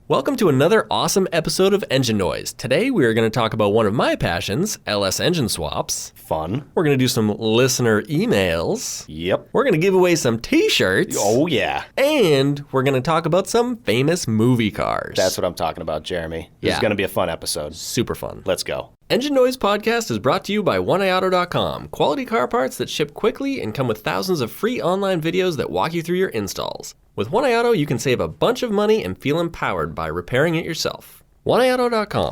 Welcome to another awesome episode of Engine Noise. Today we are going to talk about one of my passions, LS engine swaps. Fun. We're going to do some listener emails. Yep. We're going to give away some t-shirts. Oh, yeah. And we're going to talk about some famous movie cars. That's what I'm talking about, Jeremy. This is going to be a fun episode. Super fun. Let's go. Engine Noise Podcast is brought to you by oneiauto.com. Quality car parts that ship quickly and come with thousands of free online videos that walk you through your installs. With One Auto, you can save a bunch of money and feel empowered by repairing it yourself. oneiauto.com.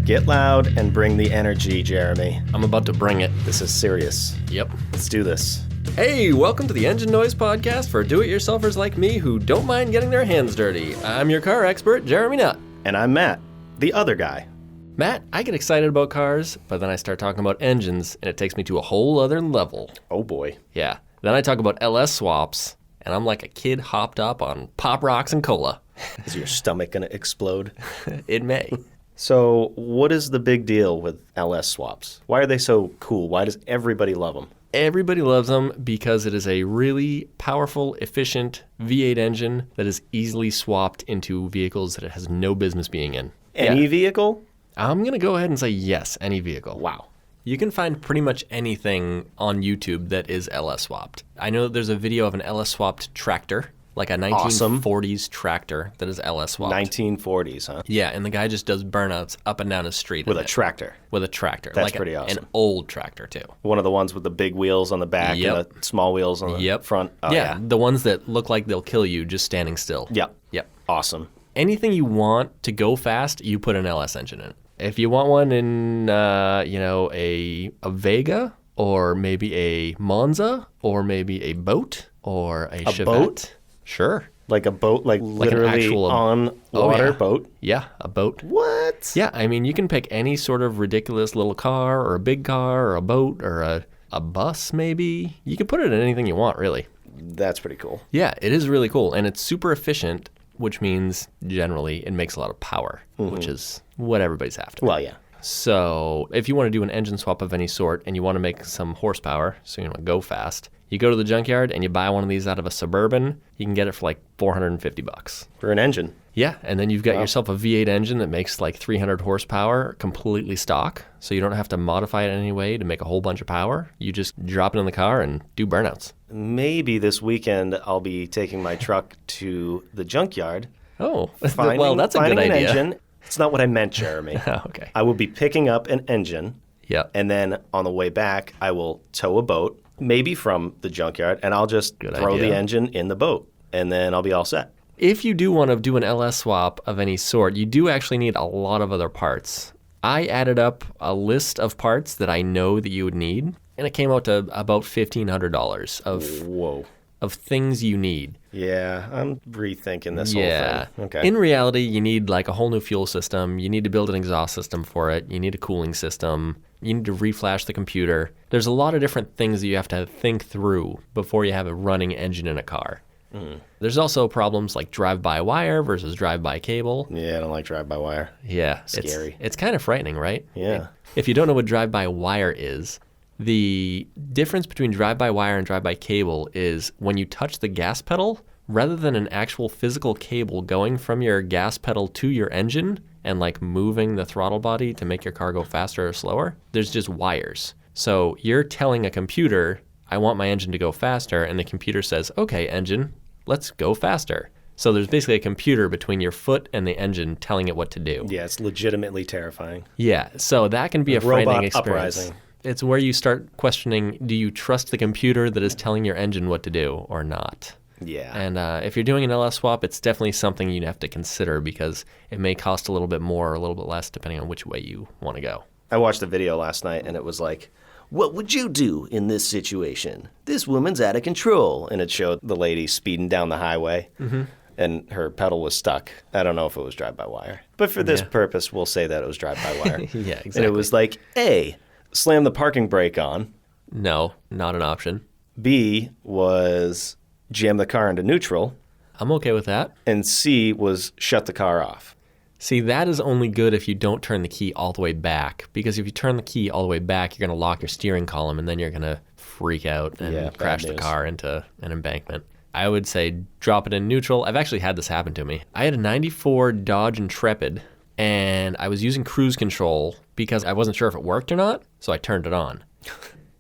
Get loud and bring the energy, Jeremy. I'm about to bring it. This is serious. Yep. Let's do this. Hey, welcome to the Engine Noise Podcast for do-it-yourselfers like me who don't mind getting their hands dirty. I'm your car expert, Jeremy Nutt. And I'm Matt, the other guy. Matt, I get excited about cars, but then I start talking about engines, and it takes me to a whole other level. Oh, boy. Yeah. Then I talk about LS swaps, and I'm like a kid hopped up on Pop Rocks and cola. Is your stomach going to explode? It may. So, what is the big deal with LS swaps? Why are they so cool? Why does everybody love them? Everybody loves them because it is a really powerful, efficient V8 engine that is easily swapped into vehicles that it has no business being in. Any vehicle? I'm going to go ahead and say yes, any vehicle. Wow. You can find pretty much anything on YouTube that is LS swapped. I know that there's a video of an LS swapped tractor, like a 1940s tractor that is LS swapped. 1940s, huh? Yeah, and the guy just does burnouts up and down his street. With a tractor. With a tractor. That's like pretty awesome. An old tractor, too. One of the ones with the big wheels on the back and the small wheels on the front. Oh, yeah, the ones that look like they'll kill you just standing still. Yep. Yep. Awesome. Anything you want to go fast, you put an LS engine in. If you want one in, a Vega, or maybe a Monza, or maybe a boat, or a Chevette. Boat? Sure. Like a boat, like literally an actual on water boat? Yeah, a boat. What? Yeah, I mean, you can pick any sort of ridiculous little car, or a big car, or a boat, or a bus, maybe. You can put it in anything you want, really. That's pretty cool. Yeah, it is really cool, and it's super efficient, which means generally it makes a lot of power, which is what everybody's after. Well, yeah. So if you want to do an engine swap of any sort and you want to make some horsepower, so you want to go fast, you go to the junkyard and you buy one of these out of a Suburban. You can get it for like $450. For an engine? Yeah, and then you've got yourself a V8 engine that makes like 300 horsepower, completely stock, so you don't have to modify it in any way to make a whole bunch of power. You just drop it in the car and do burnouts. Maybe this weekend I'll be taking my truck to the junkyard. Oh, well, that's a good idea. An engine. It's not what I meant, Jeremy. Okay. I will be picking up an engine. Yeah. And then on the way back, I will tow a boat, maybe from the junkyard, and I'll just throw the engine in the boat, and then I'll be all set. If you do want to do an LS swap of any sort, you do actually need a lot of other parts. I added up a list of parts that I know that you would need, and it came out to about $1,500 of things you need. Yeah, I'm rethinking this whole thing. Okay. In reality, you need like a whole new fuel system. You need to build an exhaust system for it. You need a cooling system. You need to reflash the computer. There's a lot of different things that you have to think through before you have a running engine in a car. There's also problems like drive-by-wire versus drive-by-cable. Yeah, I don't like drive-by-wire. Yeah. Scary. It's kind of frightening, right? Yeah. If you don't know what drive-by-wire is, the difference between drive-by-wire and drive-by-cable is when you touch the gas pedal, rather than an actual physical cable going from your gas pedal to your engine and like moving the throttle body to make your car go faster or slower, there's just wires. So you're telling a computer, I want my engine to go faster, and the computer says, okay, engine, let's go faster. So there's basically a computer between your foot and the engine telling it what to do. Yeah, it's legitimately terrifying. Yeah, so that can be a frightening experience. Uprising. It's where you start questioning, do you trust the computer that is telling your engine what to do or not? Yeah. And if you're doing an LS swap, it's definitely something you'd have to consider because it may cost a little bit more or a little bit less depending on which way you want to go. I watched a video last night and it was like, what would you do in this situation? This woman's out of control. And it showed the lady speeding down the highway and her pedal was stuck. I don't know if it was drive-by-wire. But for this purpose, we'll say that it was drive-by-wire. Yeah, exactly. And it was like, A, slam the parking brake on. No, not an option. B was jam the car into neutral. I'm okay with that. And C was shut the car off. See, that is only good if you don't turn the key all the way back, because if you turn the key all the way back, you're going to lock your steering column, and then you're going to freak out and Yeah, crash bad the news. car into an embankment. I would say drop it in neutral. I've actually had this happen to me. I had a 94 Dodge Intrepid, and I was using cruise control because I wasn't sure if it worked or not, so I turned it on.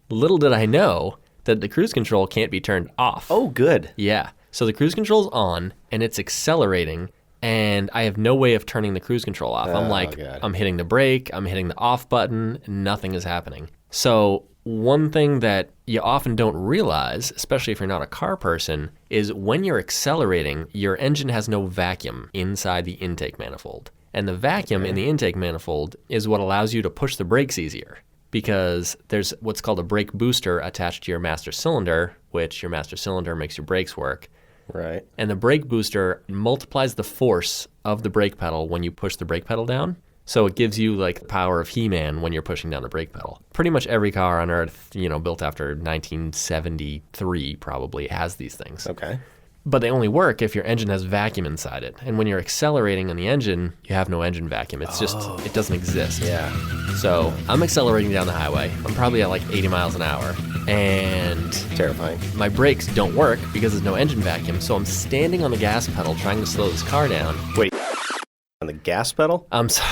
Little did I know that the cruise control can't be turned off. Oh, good. Yeah. So the cruise control's on, and it's accelerating, and I have no way of turning the cruise control off. I'm like, God. I'm hitting the brake, I'm hitting the off button, nothing is happening. So one thing that you often don't realize, especially if you're not a car person, is when you're accelerating, your engine has no vacuum inside the intake manifold. And the vacuum in the intake manifold is what allows you to push the brakes easier, because there's what's called a brake booster attached to your master cylinder, which your master cylinder makes your brakes work. Right. And the brake booster multiplies the force of the brake pedal when you push the brake pedal down. So it gives you like the power of He-Man when you're pushing down the brake pedal. Pretty much every car on Earth, built after 1973 probably has these things. Okay. But they only work if your engine has vacuum inside it. And when you're accelerating on the engine, you have no engine vacuum. It's just, it doesn't exist. Yeah. So I'm accelerating down the highway. I'm probably at like 80 miles an hour. And Terrifying. my brakes don't work because there's no engine vacuum. So I'm standing on the gas pedal trying to slow this car down. Wait. On the gas pedal? I'm sorry,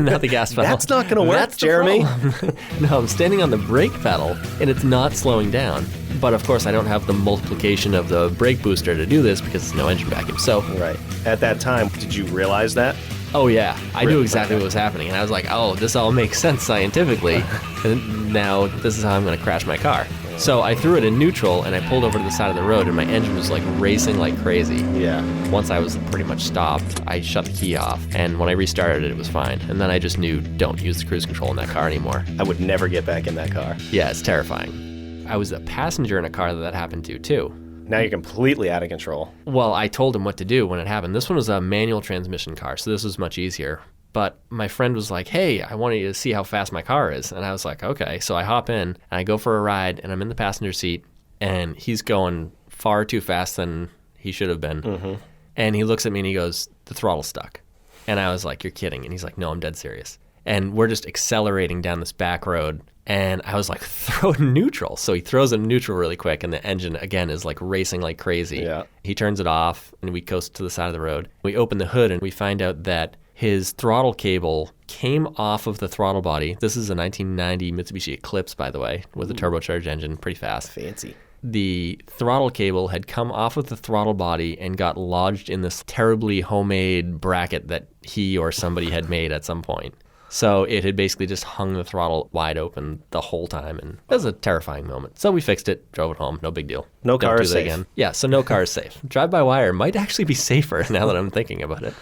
not the gas pedal. That's not going to work, That's the Jeremy. problem. No, I'm standing on the brake pedal, and it's not slowing down. But of course, I don't have the multiplication of the brake booster to do this because there's no engine vacuum. So, Right. At that time, did you realize that? oh yeah, I knew Really? exactly what was happening. And I was like, oh, this all makes sense scientifically. And now this is how I'm going to crash my car. So I threw it in neutral, and I pulled over to the side of the road, and my engine was like racing like crazy. Yeah. Once I was pretty much stopped, I shut the key off, and when I restarted it was fine. And then I just knew, don't use the cruise control in that car anymore. I would never get back in that car. Yeah, it's terrifying. I was a passenger in a car that happened to, too. Now you're completely out of control. Well, I told him what to do when it happened. This one was a manual transmission car, so this was much easier. But my friend was like, hey, I want you to see how fast my car is. And I was like, okay. So I hop in, and I go for a ride, and I'm in the passenger seat, and he's going far too fast than he should have been. Mm-hmm. And he looks at me, and he goes, the throttle's stuck. And I was like, you're kidding. And he's like, no, I'm dead serious. And we're just accelerating down this back road. And I was like, throw it in neutral. So he throws it in neutral really quick, and the engine, again, is like racing like crazy. Yeah. He turns it off, and we coast to the side of the road. We open the hood, and we find out that his throttle cable came off of the throttle body. This is a 1990 Mitsubishi Eclipse, by the way, with a turbocharged engine, pretty fast. Fancy. The throttle cable had come off of the throttle body and got lodged in this terribly homemade bracket that he or somebody had made at some point. So it had basically just hung the throttle wide open the whole time, and it was a terrifying moment. So we fixed it, drove it home, no big deal. No Don't car do is that safe. again. Yeah, so no car is safe. Drive-by-wire might actually be safer now that I'm thinking about it.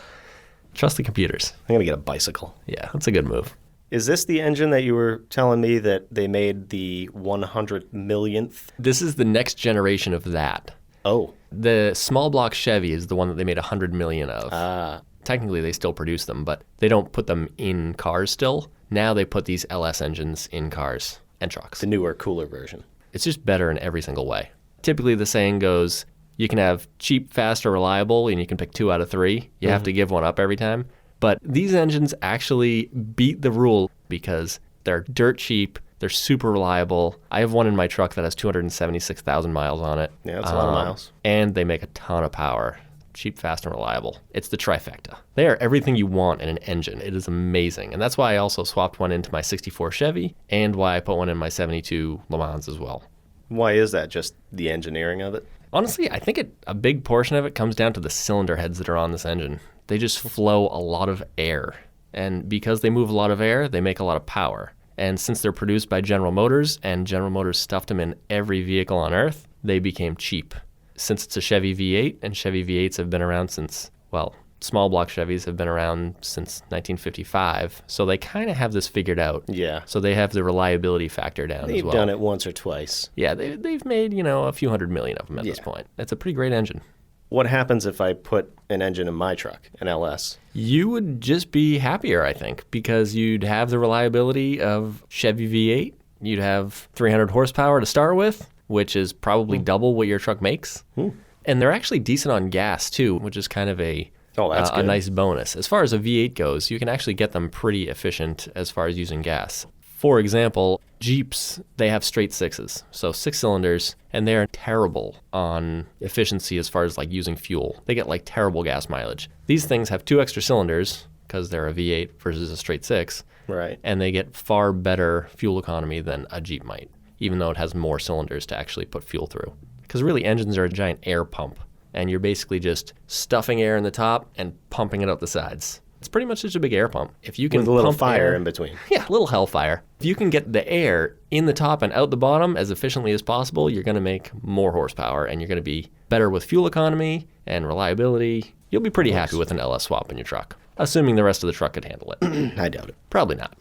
Trust the computers. I'm going to get a bicycle. Yeah, that's a good move. Is this the engine that you were telling me that they made the 100 millionth? This is the next generation of that. Oh. The small block Chevy is the one that they made 100 million of. Ah. Technically, they still produce them, but they don't put them in cars still. Now they put these LS engines in cars and trucks. The newer, cooler version. It's just better in every single way. Typically, the saying goes, you can have cheap, fast, or reliable, and you can pick 2 out of 3. You have to give one up every time. But these engines actually beat the rule because they're dirt cheap, they're super reliable. I have one in my truck that has 276,000 miles on it. Yeah, that's a lot of miles. And they make a ton of power. Cheap, fast, and reliable. It's the trifecta. They are everything you want in an engine. It is amazing. And that's why I also swapped one into my 64 Chevy and why I put one in my 72 Le Mans as well. Why is that? Just the engineering of it? Honestly, I think a big portion of it comes down to the cylinder heads that are on this engine. They just flow a lot of air. And because they move a lot of air, they make a lot of power. And since they're produced by General Motors, and General Motors stuffed them in every vehicle on Earth, they became cheap. Since it's a Chevy V8, and Chevy V8s have been around since, well, small block Chevys have been around since 1955. So they kind of have this figured out. Yeah. So they have the reliability factor down They've as well. done it once or twice. Yeah, they've made, a few 100 million of them at this point. It's a pretty great engine. What happens if I put an engine in my truck, an LS? You would just be happier, I think, because you'd have the reliability of Chevy V8. You'd have 300 horsepower to start with, which is probably double what your truck makes. And they're actually decent on gas, too, which is kind of a nice bonus. As far as a V8 goes, you can actually get them pretty efficient as far as using gas. For example, Jeeps, they have straight sixes, so 6 cylinders, and they're terrible on efficiency as far as like using fuel. They get like terrible gas mileage. These things have 2 extra cylinders because they're a V8 versus a straight 6, Right. and they get far better fuel economy than a Jeep might, even though it has more cylinders to actually put fuel through. Because really, engines are a giant air pump, and you're basically just stuffing air in the top and pumping it out the sides. It's pretty much just a big air pump. If you can With a little pump fire air, in between. yeah, a little hellfire. If you can get the air in the top and out the bottom as efficiently as possible, you're going to make more horsepower, and you're going to be better with fuel economy and reliability. You'll be pretty happy with an LS swap in your truck, assuming the rest of the truck could handle it. I doubt it. Probably not.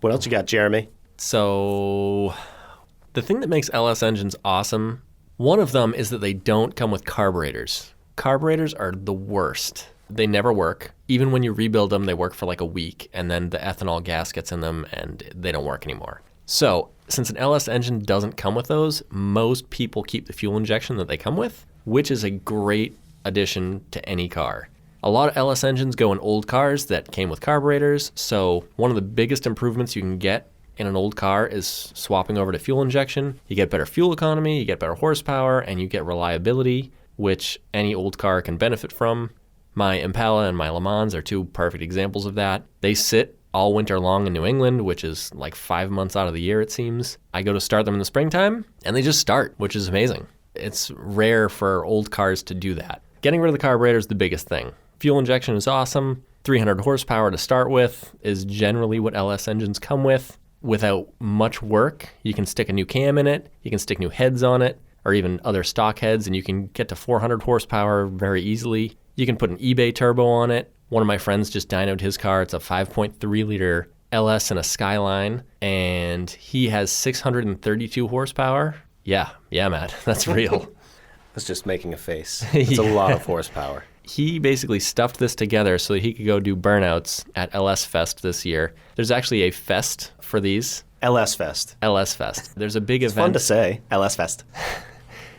What else you got, Jeremy? So the thing that makes LS engines awesome, one of them is that they don't come with carburetors. Carburetors are the worst. They never work. Even when you rebuild them, they work for like a week, and then the ethanol gas gets in them and they don't work anymore. So since an LS engine doesn't come with those, most people keep the fuel injection that they come with, which is a great addition to any car. A lot of LS engines go in old cars that came with carburetors, so one of the biggest improvements you can get in an old car is swapping over to fuel injection. You get better fuel economy, you get better horsepower, and you get reliability, which any old car can benefit from. My Impala and my Le Mans are 2 perfect examples of that. They sit all winter long in New England, which is like 5 months out of the year, it seems. I go to start them in the springtime, and they just start, which is amazing. It's rare for old cars to do that. Getting rid of the carburetor is the biggest thing. Fuel injection is awesome. 300 horsepower to start with is generally what LS engines come with. Without much work, you can stick a new cam in it, you can stick new heads on it, or even other stock heads, and you can get to 400 horsepower very easily. You can put an eBay turbo on it. One of my friends just dynoed his car. It's a 5.3 liter LS in a Skyline, and he has 632 horsepower. Yeah, Matt, that's real. I was just making a face. It's a lot of horsepower. He basically stuffed this together so that he could go do burnouts at LS Fest this year. There's actually a fest for these. LS Fest. LS Fest. There's a big event. Fun to say. LS Fest.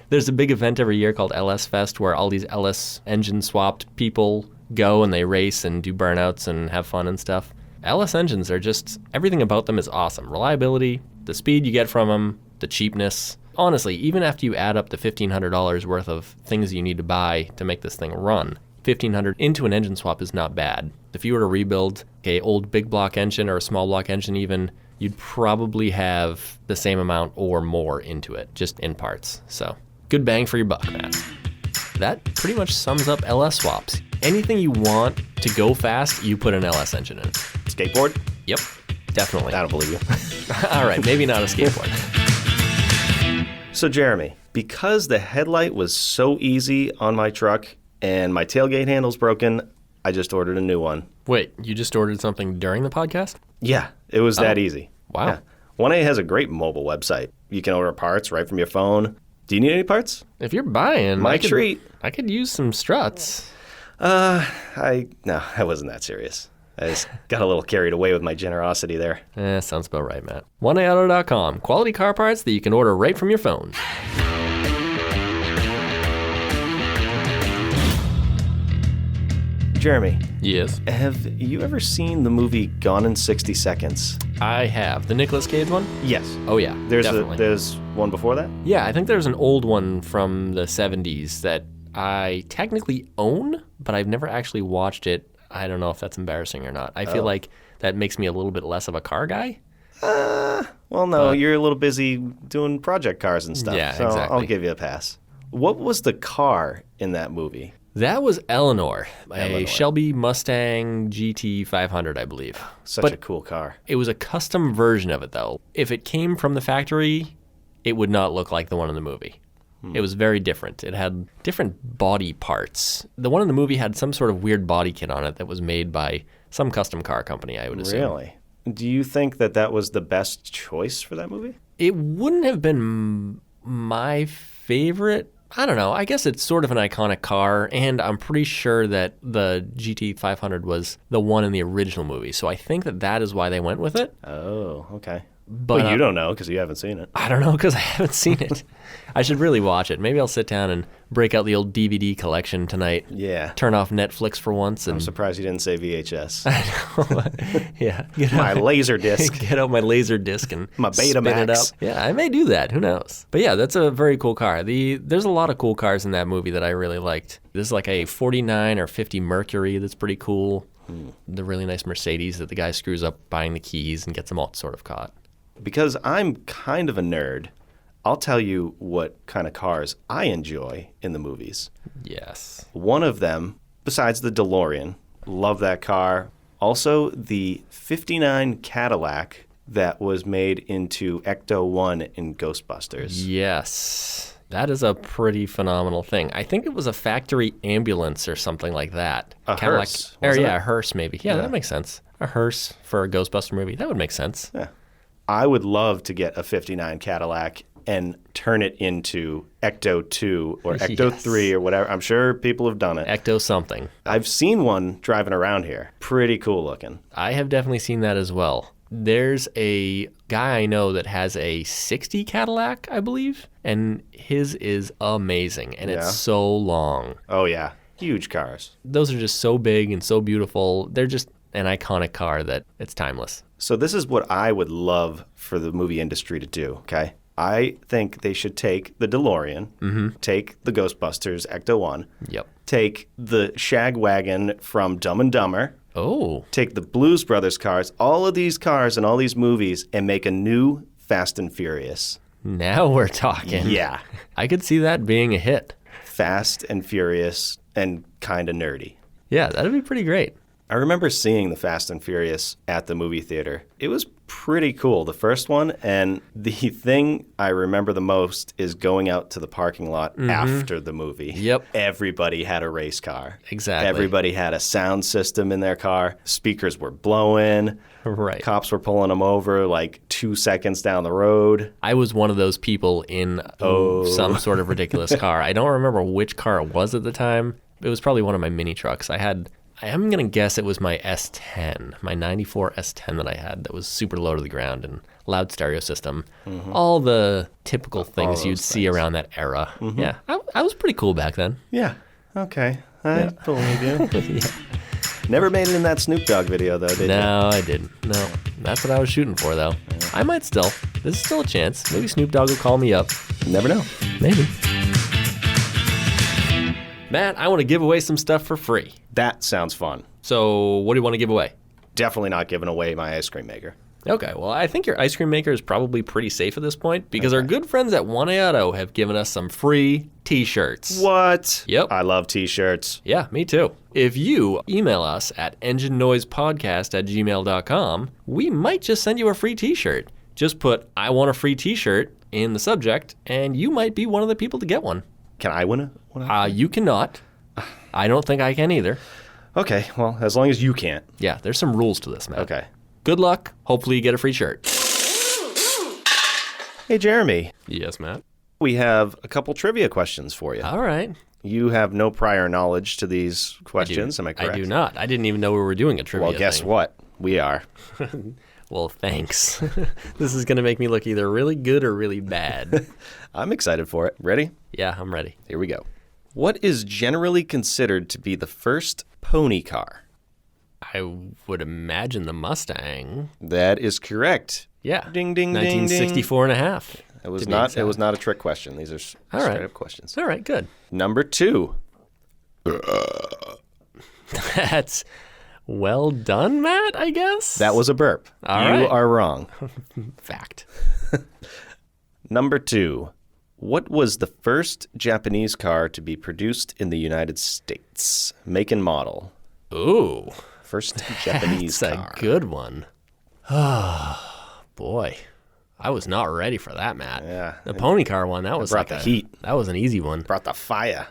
There's a big event every year called LS Fest where all these LS engine swapped people go and they race and do burnouts and have fun and stuff. LS engines are just, everything about them is awesome. Reliability, the speed you get from them, the cheapness. Honestly, even after you add up the $1,500 worth of things you need to buy to make this thing run, $1,500 into an engine swap is not bad. If you were to rebuild a old big block engine or a small block engine even, you'd probably have the same amount or more into it, just in parts. So good bang for your buck, Matt. That pretty much sums up LS swaps. Anything you want to go fast, you put an LS engine in. Skateboard? Yep, definitely. I don't believe you. All right, maybe not a skateboard. So, Jeremy, because the headlight was so easy on my truck and my tailgate handle's broken, I just ordered a new one. Wait, you just ordered something during the podcast? Yeah, it was that easy. Wow. Yeah. 1A has a great mobile website. You can order parts right from your phone. Do you need any parts? If you're buying, My treat. I could use some struts. No, I wasn't that serious. I just got a little carried away with my generosity there. Sounds about right, Matt. 1AAuto.com. Quality car parts that you can order right from your phone. Jeremy. Yes. Have you ever seen the movie Gone in 60 Seconds? I have. The Nicolas Cage one? Yes. Oh, yeah. Definitely. There's one before that? Yeah, I think there's an old one from the 70s that I technically own, but I've never actually watched it. I don't know if that's embarrassing or not. I feel like that makes me a little bit less of a car guy. Well, no, you're a little busy doing project cars and stuff. Yeah, so exactly. I'll give you a pass. What was the car in that movie? That was Eleanor, a Shelby Mustang GT 500, I believe. Such a cool car. It was a custom version of it, though. If it came from the factory, it would not look like the one in the movie. It was very different. It had different body parts. The one in the movie had some sort of weird body kit on it that was made by some custom car company, I would assume. Really? Do you think that was the best choice for that movie? It wouldn't have been my favorite. I don't know. I guess it's sort of an iconic car, and I'm pretty sure that the GT 500 was the one in the original movie. So I think that is why they went with it. Oh, okay. But Well, you don't know because you haven't seen it. I don't know because I haven't seen it. I should really watch it. Maybe I'll sit down and break out the old DVD collection tonight. Yeah. Turn off Netflix for once. I'm And surprised you didn't say VHS. yeah. My laser disc. Get out my laser disc and My spin it up. Betamax. Yeah, I may do that. Who knows? But yeah, that's a very cool car. There's a lot of cool cars in that movie that I really liked. There's like a 49 or 50 Mercury that's pretty cool. The really nice Mercedes that the guy screws up buying the keys and gets them all sort of caught. Because I'm kind of a nerd, I'll tell you what kind of cars I enjoy in the movies. Yes. One of them, besides the DeLorean, love that car. Also, the 59 Cadillac that was made into Ecto-1 in Ghostbusters. Yes. That is a pretty phenomenal thing. I think it was a factory ambulance or something like that. A hearse, Or wasn't yeah, it? a hearse maybe. Yeah, that makes sense. A hearse for a Ghostbuster movie. That would make sense. Yeah. I would love to get a 59 Cadillac and turn it into Ecto-2 or Ecto-3 or whatever. I'm sure people have done it. Ecto something. I've seen one driving around here. Pretty cool looking. I have definitely seen that as well. There's a guy I know that has a 60 Cadillac, I believe, and his is amazing, and Yeah. it's so long. Oh, yeah. Huge cars. Those are just so big and so beautiful. They're just an iconic car that it's timeless. So this is what I would love for the movie industry to do, okay? I think they should take the DeLorean, take the Ghostbusters Ecto-1, Yep. take the Shag Wagon from Dumb and Dumber, Oh, take the Blues Brothers cars, all of these cars and all these movies, and make a new Fast and Furious. now we're talking. Yeah. I could see that being a hit. Fast and Furious and kind of nerdy. Yeah, that'd be pretty great. I remember seeing the Fast and Furious at the movie theater. It was pretty cool, the first one, and the thing I remember the most is going out to the parking lot after the movie. Yep. Everybody had a race car. Exactly. Everybody had a sound system in their car. Speakers were blowing. Right. Cops were pulling them over like 2 seconds down the road. I was one of those people in some sort of ridiculous car. I don't remember which car it was at the time. It was probably one of my mini trucks. I'm going to guess it was my S10, my 94 S10 that I had that was super low to the ground and loud stereo system. All the typical things you'd see around that era. Yeah, I was pretty cool back then. Yeah. Okay. I believe you. Never made it in that Snoop Dogg video, though, did you? No, I didn't. No, that's what I was shooting for, though. I might still. There's still a chance. Maybe Snoop Dogg will call me up. Never know. Maybe. Matt, I want to give away some stuff for free. That sounds fun. So what do you want to give away? Definitely not giving away my ice cream maker. Okay, well, I think your ice cream maker is probably pretty safe at this point because our good friends at 1A Auto have given us some free t-shirts. What? Yep. I love t-shirts. Yeah, me too. If you email us at enginenoisepodcast@gmail.com, we might just send you a free t-shirt. Just put, I want a free t-shirt in the subject, and you might be one of the people to get one. Can I win one? You cannot. I don't think I can either. Okay, well, as long as you can't. Yeah, there's some rules to this, Matt. Okay. Good luck. Hopefully you get a free shirt. Hey, Jeremy. Yes, Matt. We have a couple trivia questions for you. All right. You have no prior knowledge to these questions, am I correct? I do not. I didn't even know we were doing a trivia Well, guess thing. what? We are. Well, thanks. This is going to make me look either really good or really bad. I'm excited for it. Ready? Yeah, I'm ready. Here we go. What is generally considered to be the first pony car? I would imagine the Mustang. That is correct. Yeah. Ding, ding, ding, ding. 1964 and a half. It was not a trick question. These are All right. straight up questions. All right, good. Number 2. That's well done, Matt, I guess. That was a burp. All you right. are wrong. Fact. Number 2. What was the first Japanese car to be produced in the United States? Make and model. Ooh. First Japanese That's car. a good one. Oh, boy. I was not ready for that, Matt. Yeah. The pony car one, that was brought like the heat. That was an easy one. Brought the fire.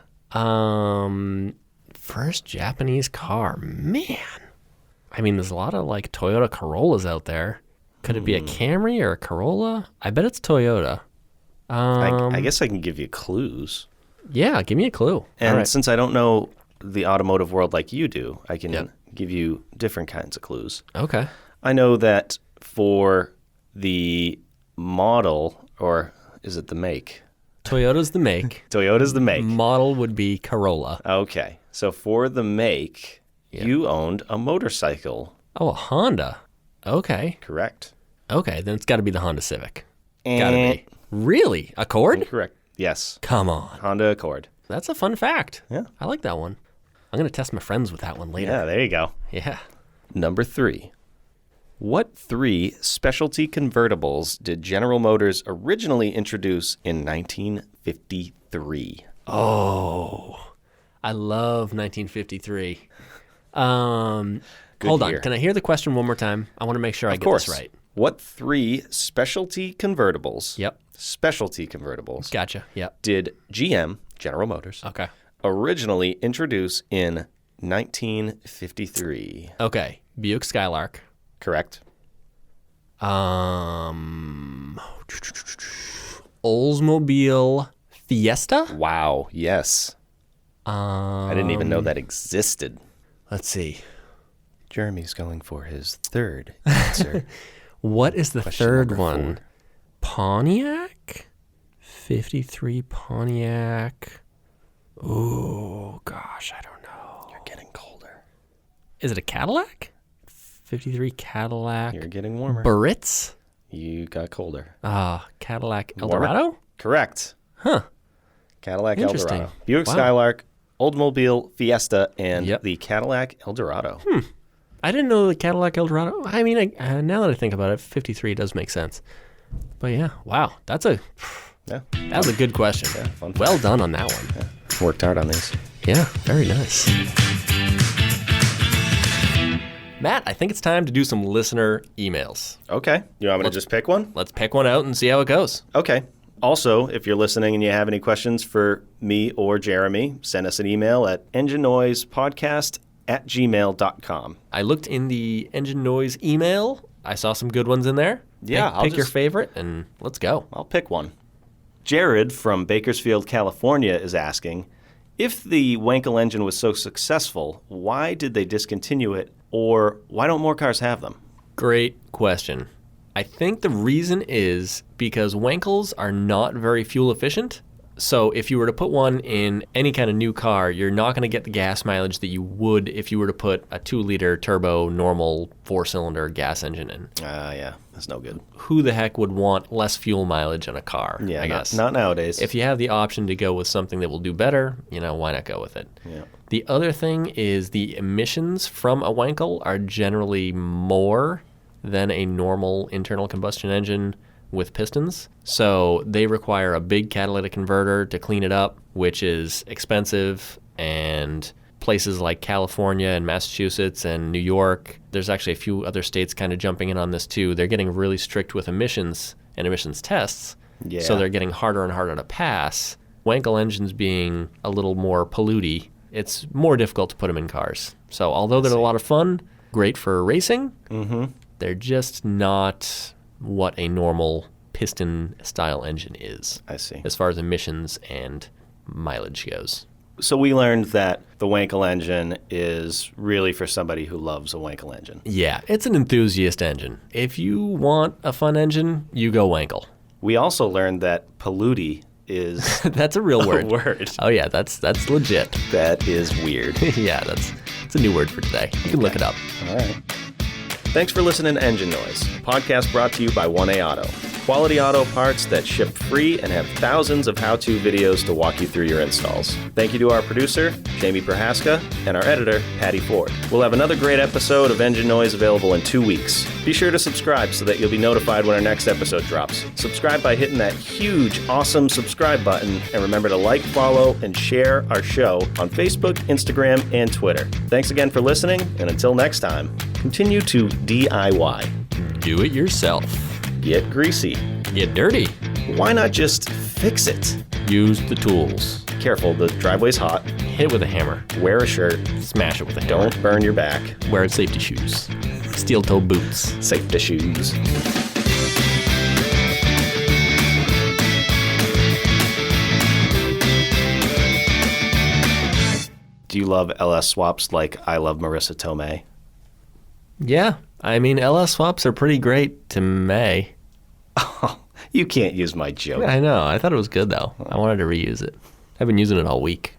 First Japanese car, man. I mean, there's a lot of like Toyota Corollas out there. Could it be a Camry or a Corolla? I bet it's Toyota. I guess I can give you clues. Yeah, give me a clue. And All right. since I don't know the automotive world like you do, I can Yep. give you different kinds of clues. Okay. I know that for the model, or is it the make? Toyota's the make. Toyota's the make. Model would be Corolla. Okay. So for the make, you owned a motorcycle. Oh, a Honda. Okay. Correct. Okay, then it's got to be the Honda Civic. Gotta be. Really? Accord? Correct. Yes. Come on. Honda Accord. That's a fun fact. Yeah. I like that one. I'm going to test my friends with that one later. Yeah, there you go. Yeah. Number 3. What 3 specialty convertibles did General Motors originally introduce in 1953? Oh, I love 1953. Hold on. year. Can I hear the question one more time? I want to make sure I get this right. What 3 specialty convertibles? Yep. Specialty convertibles. Gotcha. Yep. Did GM, General Motors, Okay. originally introduce in 1953? Okay. Buick Skylark. Correct. Oldsmobile Fiesta? Wow. Yes. I didn't even know that existed. Let's see. Jeremy's going for his third answer. What is the Question third number one? 4. Pontiac? 53 Pontiac. Oh, gosh, I don't know. You're getting colder. Is it a Cadillac? 53 Cadillac. You're getting warmer. Baritz? You got colder. Cadillac Warmer? Eldorado? Correct. Huh. Cadillac Interesting. Eldorado. Buick Wow. Skylark, Oldsmobile Fiesta, and Yep. the Cadillac Eldorado. I didn't know the Cadillac Eldorado. I mean, now that I think about it, 53 does make sense. But yeah, wow. That was a good question. Yeah, fun fact. Well done on that one. Yeah. Worked hard on these. Yeah, very nice. Matt, I think it's time to do some listener emails. Okay. You want me to just pick one? Let's pick one out and see how it goes. Okay. Also, if you're listening and you have any questions for me or Jeremy, send us an email at enginenoisepodcast@gmail.com. I looked in the Engine Noise email. I saw some good ones in there. Yeah, Pick your favorite and let's go. I'll pick one. Jared from Bakersfield, California is asking, if the Wankel engine was so successful, why did they discontinue it, or why don't more cars have them? Great question. I think the reason is because Wankels are not very fuel efficient. So if you were to put one in any kind of new car, you're not going to get the gas mileage that you would if you were to put a 2-liter turbo normal 4-cylinder gas engine in. Yeah, that's no good. Who the heck would want less fuel mileage in a car, Yeah, I guess? not nowadays. If you have the option to go with something that will do better, why not go with it? Yeah. The other thing is the emissions from a Wankel are generally more than a normal internal combustion engine with pistons. So they require a big catalytic converter to clean it up, which is expensive, and places like California and Massachusetts and New York, there's actually a few other states kind of jumping in on this too. They're getting really strict with emissions and emissions tests. Yeah. So they're getting harder and harder to pass. Wankel engines being a little more polluty, it's more difficult to put them in cars. So although they're a lot of fun, great for racing, they're just not what a normal piston-style engine is. I see. As far as emissions and mileage goes. So we learned that the Wankel engine is really for somebody who loves a Wankel engine. Yeah, it's an enthusiast engine. If you want a fun engine, you go Wankel. We also learned that polluti is That's a real word. a word. Oh yeah, that's legit. That is weird. Yeah, it's a new word for today. You can look it up. All right. Thanks for listening to Engine Noise, a podcast brought to you by 1A Auto. Quality auto parts that ship free and have thousands of how-to videos to walk you through your installs. Thank you to our producer, Jamie Prohaska, and our editor, Patty Ford. We'll have another great episode of Engine Noise available in 2 weeks. Be sure to subscribe so that you'll be notified when our next episode drops. Subscribe by hitting that huge, awesome subscribe button, and remember to like, follow, and share our show on Facebook, Instagram, and Twitter. Thanks again for listening, and until next time, continue to DIY. Do it yourself. Get greasy. Get dirty. Why not just fix it? Use the tools. Careful, the driveway's hot. Hit it with a hammer. Wear a shirt. Smash it with a hammer. Don't burn your back. Wear safety shoes. Steel-toe boots. Safety shoes. Do you love LS swaps like I love Marissa Tomei? Yeah, I mean, LS swaps are pretty great to May. You can't use my joke. I know. I thought it was good, though. I wanted to reuse it. I've been using it all week.